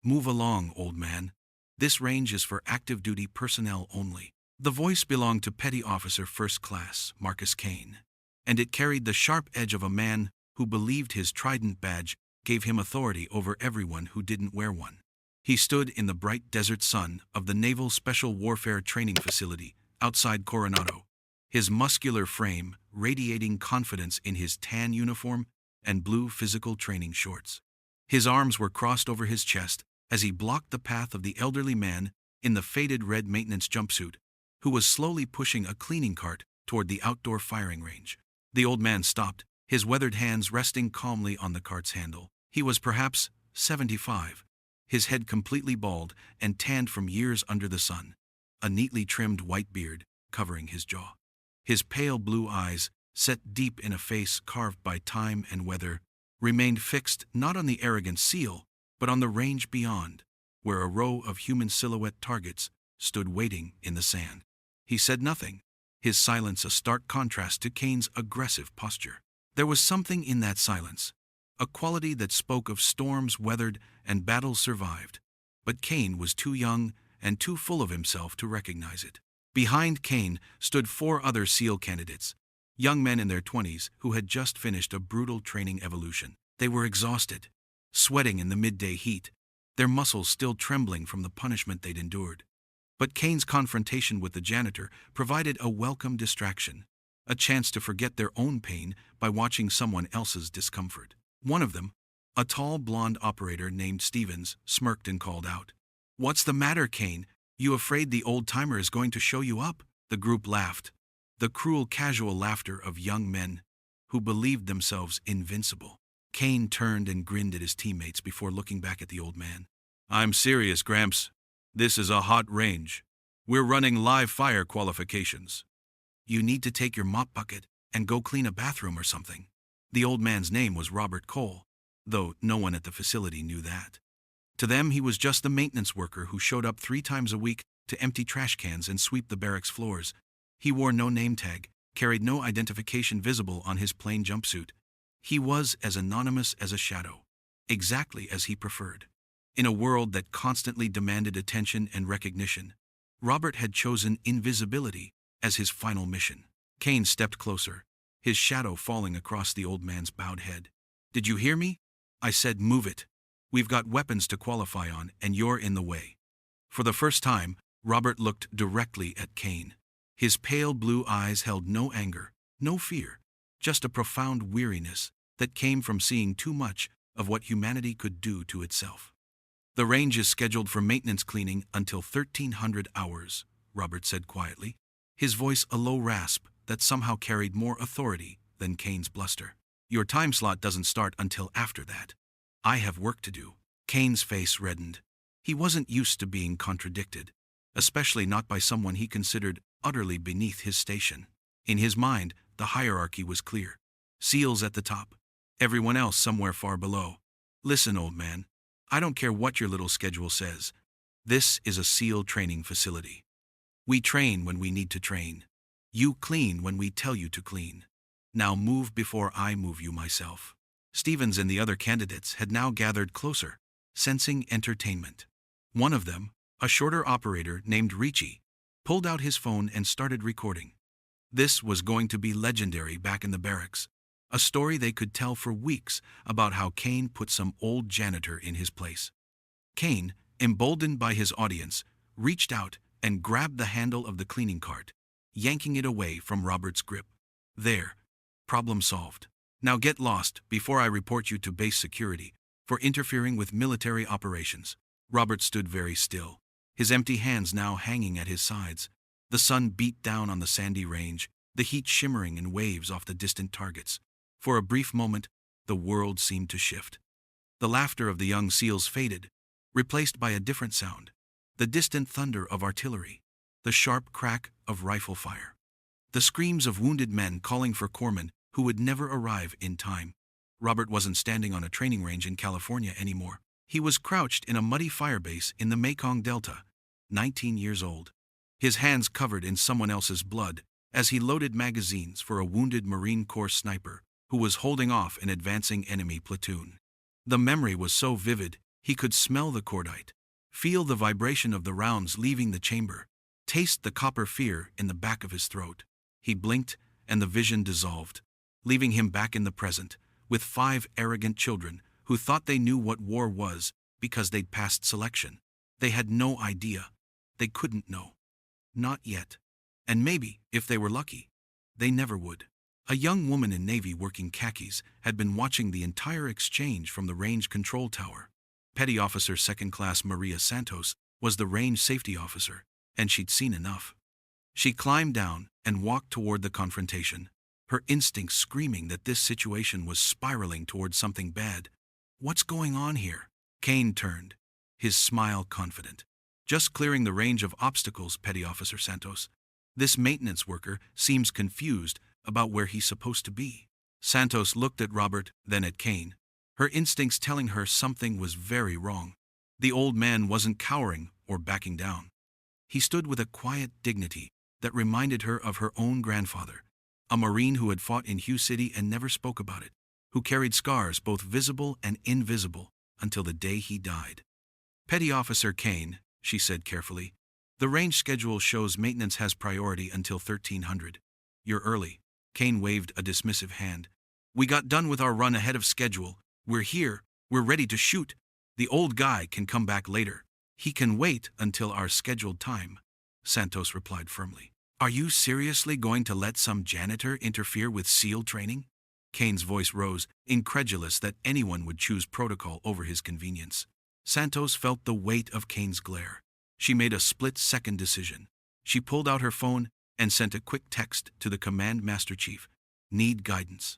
Move along, old man. This range is for active duty personnel only. The voice belonged to Petty Officer First Class Marcus Kane, and it carried the sharp edge of a man who believed his trident badge gave him authority over everyone who didn't wear one. He stood in the bright desert sun of the Naval Special Warfare Training Facility outside Coronado, his muscular frame radiating confidence in his tan uniform and blue physical training shorts. His arms were crossed over his chest as he blocked the path of the elderly man in the faded red maintenance jumpsuit, who was slowly pushing a cleaning cart toward the outdoor firing range. The old man stopped, his weathered hands resting calmly on the cart's handle. He was perhaps 75, his head completely bald and tanned from years under the sun, a neatly trimmed white beard covering his jaw. His pale blue eyes, set deep in a face carved by time and weather, remained fixed not on the arrogant SEAL, but on the range beyond, where a row of human silhouette targets stood waiting in the sand. He said nothing, his silence a stark contrast to Kane's aggressive posture. There was something in that silence, a quality that spoke of storms weathered and battles survived, but Kane was too young and too full of himself to recognize it. Behind Kane stood 4 other SEAL candidates, young men in their 20s who had just finished a brutal training evolution. They were exhausted, sweating in the midday heat, their muscles still trembling from the punishment they'd endured. But Kane's confrontation with the janitor provided a welcome distraction, a chance to forget their own pain by watching someone else's discomfort. One of them, a tall blonde operator named Stevens, smirked and called out, "What's the matter, Kane? You afraid the old-timer is going to show you up?" The group laughed, the cruel casual laughter of young men who believed themselves invincible. Kane turned and grinned at his teammates before looking back at the old man. "I'm serious, Gramps. This is a hot range. We're running live fire qualifications. You need to take your mop bucket and go clean a bathroom or something." The old man's name was Robert Cole, though no one at the facility knew that. To them, he was just the maintenance worker who showed up 3 times a week to empty trash cans and sweep the barracks floors. He wore no name tag, carried no identification visible on his plain jumpsuit. He was as anonymous as a shadow, exactly as he preferred. In a world that constantly demanded attention and recognition, Robert had chosen invisibility as his final mission. Kane stepped closer, his shadow falling across the old man's bowed head. "Did you hear me? I said move it. We've got weapons to qualify on, and you're in the way." For the first time, Robert looked directly at Kane. His pale blue eyes held no anger, no fear, just a profound weariness that came from seeing too much of what humanity could do to itself. "The range is scheduled for maintenance cleaning until 1300 hours, Robert said quietly, his voice a low rasp that somehow carried more authority than Kane's bluster. "Your time slot doesn't start until after that. I have work to do." Kane's face reddened. He wasn't used to being contradicted, especially not by someone he considered utterly beneath his station. In his mind, the hierarchy was clear. SEALs at the top, everyone else somewhere far below. "Listen, old man, I don't care what your little schedule says. This is a SEAL training facility. We train when we need to train. You clean when we tell you to clean. Now move before I move you myself." Stevens and the other candidates had now gathered closer, sensing entertainment. One of them, a shorter operator named Ricci, pulled out his phone and started recording. This was going to be legendary back in the barracks, a story they could tell for weeks about how Kane put some old janitor in his place. Kane, emboldened by his audience, reached out and grabbed the handle of the cleaning cart, yanking it away from Robert's grip. "There. Problem solved. Now get lost before I report you to base security for interfering with military operations." Robert stood very still, his empty hands now hanging at his sides. The sun beat down on the sandy range, the heat shimmering in waves off the distant targets. For a brief moment, the world seemed to shift. The laughter of the young SEALs faded, replaced by a different sound, the distant thunder of artillery, the sharp crack of rifle fire, the screams of wounded men calling for corpsmen who would never arrive in time. Robert wasn't standing on a training range in California anymore. He was crouched in a muddy firebase in the Mekong Delta, 19 years old, his hands covered in someone else's blood as he loaded magazines for a wounded Marine Corps sniper who was holding off an advancing enemy platoon. The memory was so vivid, He could smell the cordite, feel the vibration of the rounds leaving the chamber, taste the copper fear in the back of his throat. He blinked, and the vision dissolved, leaving him back in the present, with 5 arrogant children who thought they knew what war was because they'd passed selection. They had no idea. They couldn't know. Not yet. And maybe, if they were lucky, they never would. A young woman in Navy working khakis had been watching the entire exchange from the range control tower. Petty Officer Second Class Maria Santos was the range safety officer, and she'd seen enough. She climbed down and walked toward the confrontation, her instincts screaming that this situation was spiraling toward something bad. "What's going on here?" Kane turned, his smile confident. "Just clearing the range of obstacles, Petty Officer Santos. This maintenance worker seems confused about where he's supposed to be." Santos looked at Robert, then at Kane, her instincts telling her something was very wrong. The old man wasn't cowering or backing down. He stood with a quiet dignity that reminded her of her own grandfather, a Marine who had fought in Hugh City and never spoke about it, who carried scars both visible and invisible until the day he died. "Petty Officer Kane," she said carefully, "the range schedule shows maintenance has priority until 1300. You're early." Kane waved a dismissive hand. "We got done with our run ahead of schedule. We're here. We're ready to shoot. The old guy can come back later. He can wait until our scheduled time," Santos replied firmly. "Are you seriously going to let some janitor interfere with SEAL training?" Kane's voice rose, incredulous that anyone would choose protocol over his convenience. Santos felt the weight of Kane's glare. She made a split-second decision. She pulled out her phone and sent a quick text to the Command Master Chief. "Need guidance.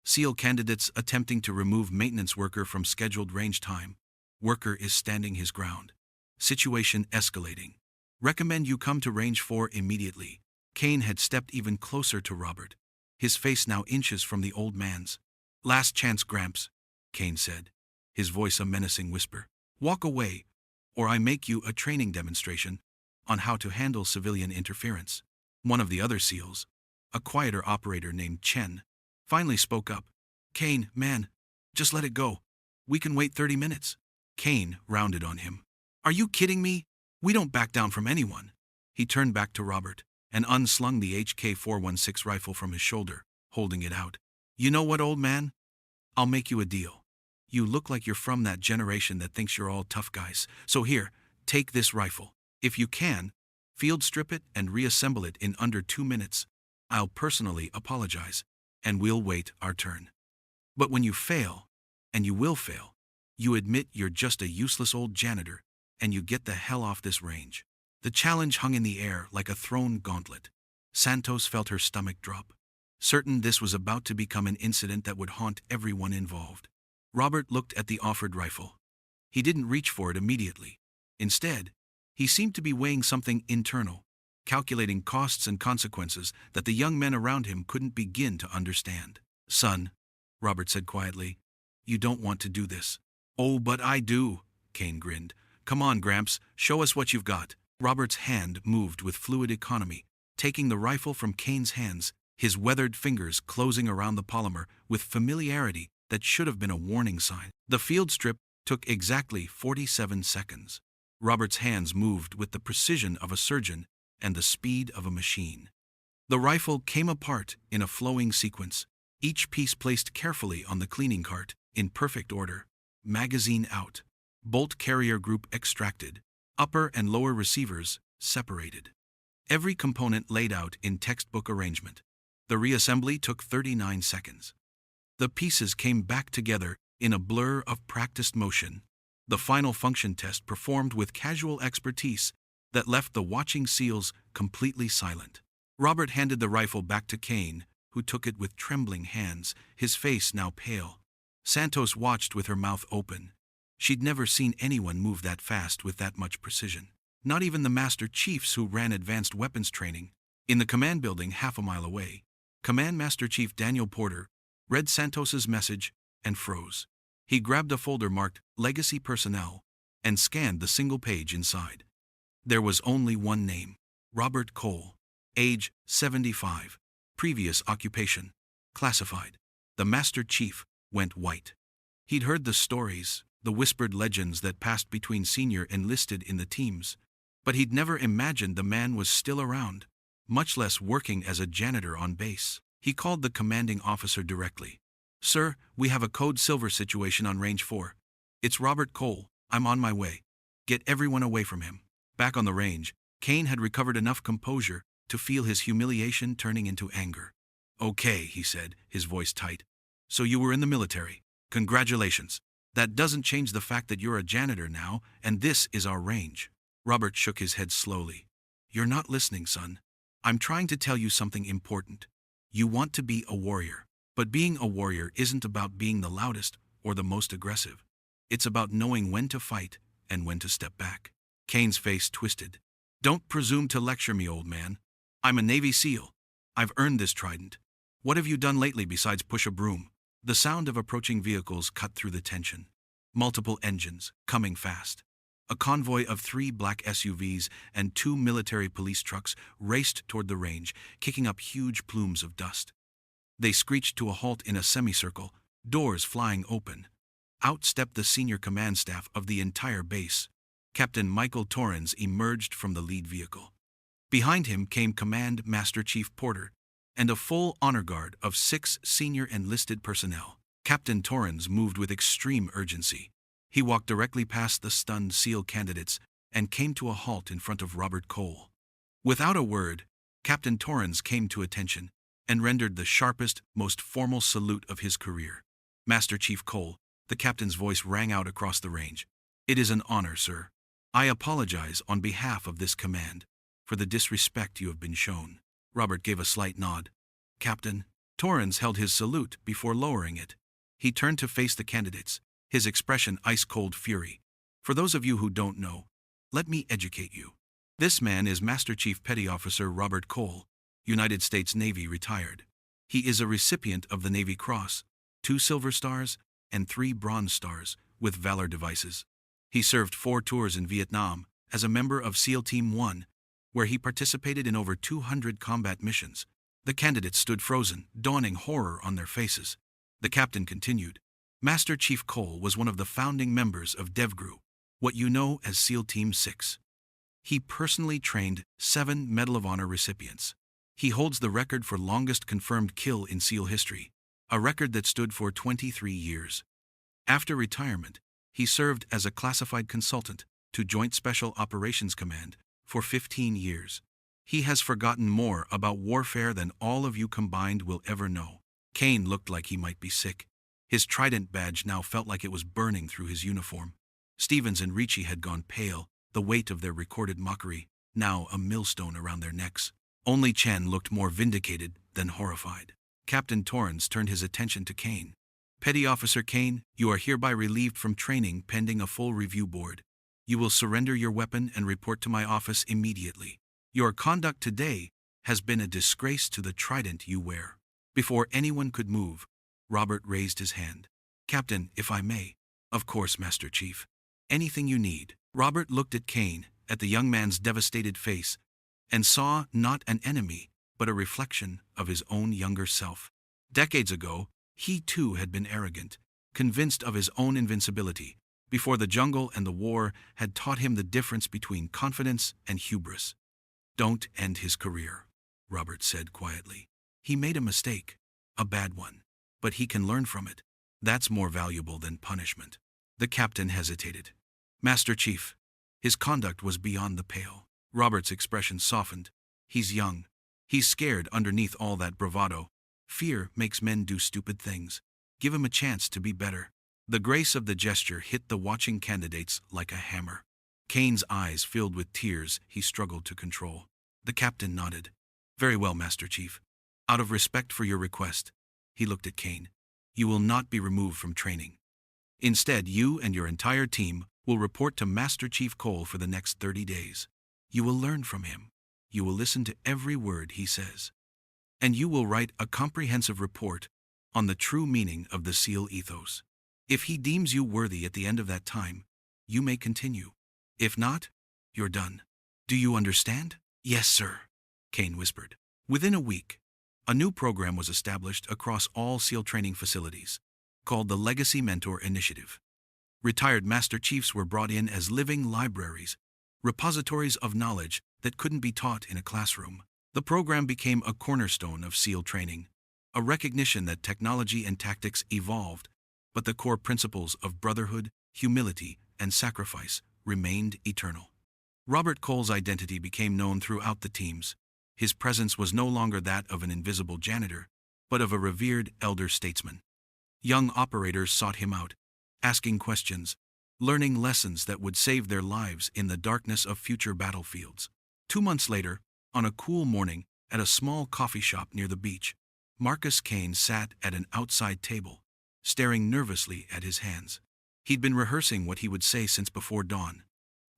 SEAL candidates attempting to remove maintenance worker from scheduled range time. Worker is standing his ground. Situation escalating. Recommend you come to range 4 immediately." Kane had stepped even closer to Robert, his face now inches from the old man's. "Last chance, Gramps," Kane said, his voice a menacing whisper. "Walk away, or I make you a training demonstration on how to handle civilian interference." One of the other SEALs, a quieter operator named Chen, finally spoke up. "Kane, man, just let it go. We can wait 30 minutes. Kane rounded on him. "Are you kidding me? We don't back down from anyone." He turned back to Robert and unslung the HK-416 rifle from his shoulder, holding it out. "You know what, old man? I'll make you a deal. You look like you're from that generation that thinks you're all tough guys. So here, take this rifle. If you can, field strip it and reassemble it in under 2 minutes. I'll personally apologize, and we'll wait our turn. But when you fail, and you will fail, you admit you're just a useless old janitor, and you get the hell off this range." The challenge hung in the air like a thrown gauntlet. Santos felt her stomach drop, certain this was about to become an incident that would haunt everyone involved. Robert looked at the offered rifle. He didn't reach for it immediately. Instead, he seemed to be weighing something internal, calculating costs and consequences that the young men around him couldn't begin to understand. "Son," Robert said quietly, "you don't want to do this." "Oh, but I do," Kane grinned. "Come on, Gramps, show us what you've got." Robert's hand moved with fluid economy, taking the rifle from Kane's hands, his weathered fingers closing around the polymer with familiarity that should have been a warning sign. The field strip took exactly 47 seconds. Robert's hands moved with the precision of a surgeon and the speed of a machine. The rifle came apart in a flowing sequence, each piece placed carefully on the cleaning cart, in perfect order. Magazine out. Bolt carrier group extracted. Upper and lower receivers separated. Every component laid out in textbook arrangement. The reassembly took 39 seconds. The pieces came back together in a blur of practiced motion. The final function test performed with casual expertise that left the watching SEALs completely silent. Robert handed the rifle back to Kane, who took it with trembling hands, his face now pale. Santos watched with her mouth open. She'd never seen anyone move that fast with that much precision. Not even the Master Chiefs who ran advanced weapons training. In the command building half a mile away, Command Master Chief Daniel Porter read Santos's message and froze. He grabbed a folder marked Legacy Personnel and scanned the single page inside. There was only one name: Robert Cole. Age 75. Previous occupation: classified. The Master Chief went white. He'd heard the stories, the whispered legends that passed between senior enlisted in the teams. But he'd never imagined the man was still around, much less working as a janitor on base. He called the commanding officer directly. "Sir, we have a Code Silver situation on Range 4. It's Robert Cole. I'm on my way. Get everyone away from him." Back on the range, Kane had recovered enough composure to feel his humiliation turning into anger. "Okay," he said, his voice tight. "So you were in the military. Congratulations. That doesn't change the fact that you're a janitor now, and this is our range." Robert shook his head slowly. "You're not listening, son. I'm trying to tell you something important. You want to be a warrior. But being a warrior isn't about being the loudest or the most aggressive. It's about knowing when to fight and when to step back." Kane's face twisted. "Don't presume to lecture me, old man. I'm a Navy SEAL. I've earned this trident. What have you done lately besides push a broom?" The sound of approaching vehicles cut through the tension. Multiple engines, coming fast. A convoy of 3 black SUVs and 2 military police trucks raced toward the range, kicking up huge plumes of dust. They screeched to a halt in a semicircle, doors flying open. Out stepped the senior command staff of the entire base. Captain Michael Torrens emerged from the lead vehicle. Behind him came Command Master Chief Porter and a full honor guard of 6 senior enlisted personnel. Captain Torrens moved with extreme urgency. He walked directly past the stunned SEAL candidates and came to a halt in front of Robert Cole. Without a word, Captain Torrens came to attention and rendered the sharpest, most formal salute of his career. "Master Chief Cole," the captain's voice rang out across the range. "It is an honor, sir. I apologize on behalf of this command for the disrespect you have been shown." Robert gave a slight nod. "Captain." Torrens held his salute before lowering it. He turned to face the candidates, his expression ice-cold fury. "For those of you who don't know, let me educate you. This man is Master Chief Petty Officer Robert Cole, United States Navy retired. He is a recipient of the Navy Cross, 2 Silver Stars, and 3 Bronze Stars, with Valor devices. He served 4 tours in Vietnam as a member of SEAL Team 1, where he participated in over 200 combat missions." The candidates stood frozen, dawning horror on their faces. The captain continued. "Master Chief Cole was one of the founding members of DevGru, what you know as SEAL Team 6. He personally trained 7 Medal of Honor recipients. He holds the record for longest confirmed kill in SEAL history, a record that stood for 23 years. After retirement, he served as a classified consultant to Joint Special Operations Command for 15 years. He has forgotten more about warfare than all of you combined will ever know." Kane looked like he might be sick. His trident badge now felt like it was burning through his uniform. Stevens and Ricci had gone pale, the weight of their recorded mockery, now a millstone around their necks. Only Chen looked more vindicated than horrified. Captain Torrens turned his attention to Kane. "Petty Officer Kane, you are hereby relieved from training pending a full review board. You will surrender your weapon and report to my office immediately. Your conduct today has been a disgrace to the trident you wear." Before anyone could move, Robert raised his hand. "Captain, if I may." "Of course, Master Chief. Anything you need." Robert looked at Kane, at the young man's devastated face, and saw not an enemy, but a reflection of his own younger self. Decades ago, he too had been arrogant, convinced of his own invincibility, before the jungle and the war had taught him the difference between confidence and hubris. "Don't end his career," Robert said quietly. "He made a mistake, a bad one, but he can learn from it. That's more valuable than punishment." The captain hesitated. "Master Chief." His conduct was beyond the pale. Robert's expression softened. "He's young. He's scared underneath all that bravado. Fear makes men do stupid things. Give him a chance to be better." The grace of the gesture hit the watching candidates like a hammer. Kane's eyes filled with tears he struggled to control. The captain nodded. "Very well, Master Chief. Out of respect for your request," he looked at Kane, "you will not be removed from training. Instead, you and your entire team will report to Master Chief Cole for the next 30 days. You will learn from him. You will listen to every word he says. And you will write a comprehensive report on the true meaning of the SEAL ethos. If he deems you worthy at the end of that time, you may continue. If not, you're done. Do you understand?" "Yes, sir," Kane whispered. Within a week, a new program was established across all SEAL training facilities, called the Legacy Mentor Initiative. Retired Master Chiefs were brought in as living libraries, repositories of knowledge that couldn't be taught in a classroom. The program became a cornerstone of SEAL training, a recognition that technology and tactics evolved, but the core principles of brotherhood, humility, and sacrifice remained eternal. Robert Cole's identity became known throughout the teams. His presence was no longer that of an invisible janitor, but of a revered elder statesman. Young operators sought him out, asking questions, learning lessons that would save their lives in the darkness of future battlefields. 2 months later, on a cool morning, at a small coffee shop near the beach, Marcus Kane sat at an outside table, staring nervously at his hands. He'd been rehearsing what he would say since before dawn.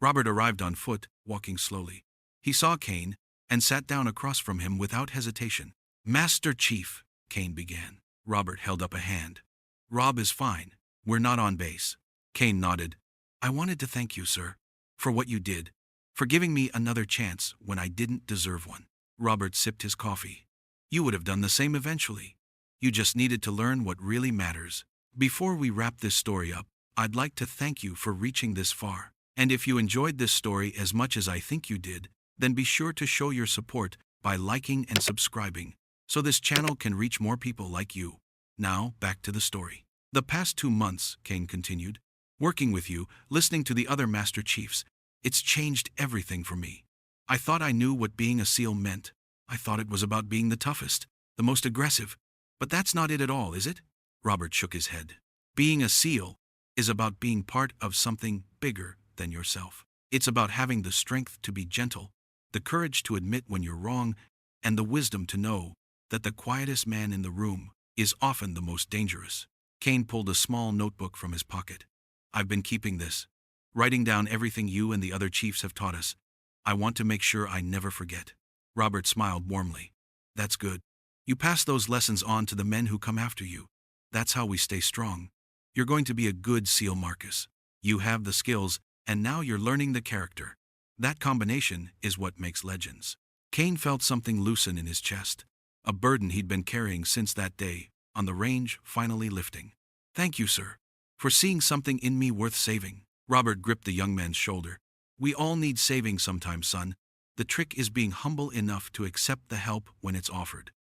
Robert arrived on foot, walking slowly. He saw Kane, and sat down across from him without hesitation. "Master Chief," Kane began. Robert held up a hand. "Rob is fine. We're not on base." Kane nodded. "I wanted to thank you, sir, for what you did, for giving me another chance when I didn't deserve one." Robert sipped his coffee. "You would have done the same eventually. You just needed to learn what really matters. Before we wrap this story up, I'd like to thank you for reaching this far. And if you enjoyed this story as much as I think you did, then be sure to show your support by liking and subscribing, so this channel can reach more people like you. Now, back to the story. The past 2 months, Kane continued, working with you, listening to the other Master Chiefs, it's changed everything for me. I thought I knew what being a SEAL meant. I thought it was about being the toughest, the most aggressive. But that's not it at all, is it?" Robert shook his head. "Being a SEAL is about being part of something bigger than yourself. It's about having the strength to be gentle, the courage to admit when you're wrong, and the wisdom to know that the quietest man in the room is often the most dangerous." Kane pulled a small notebook from his pocket. "I've been keeping this, writing down everything you and the other chiefs have taught us. I want to make sure I never forget." Robert smiled warmly. "That's good. You pass those lessons on to the men who come after you. That's how we stay strong. You're going to be a good SEAL, Marcus. You have the skills, and now you're learning the character. That combination is what makes legends." Kane felt something loosen in his chest, a burden he'd been carrying since that day on the range finally lifting. "Thank you, sir, for seeing something in me worth saving." Robert gripped the young man's shoulder. "We all need saving sometimes, son. The trick is being humble enough to accept the help when it's offered."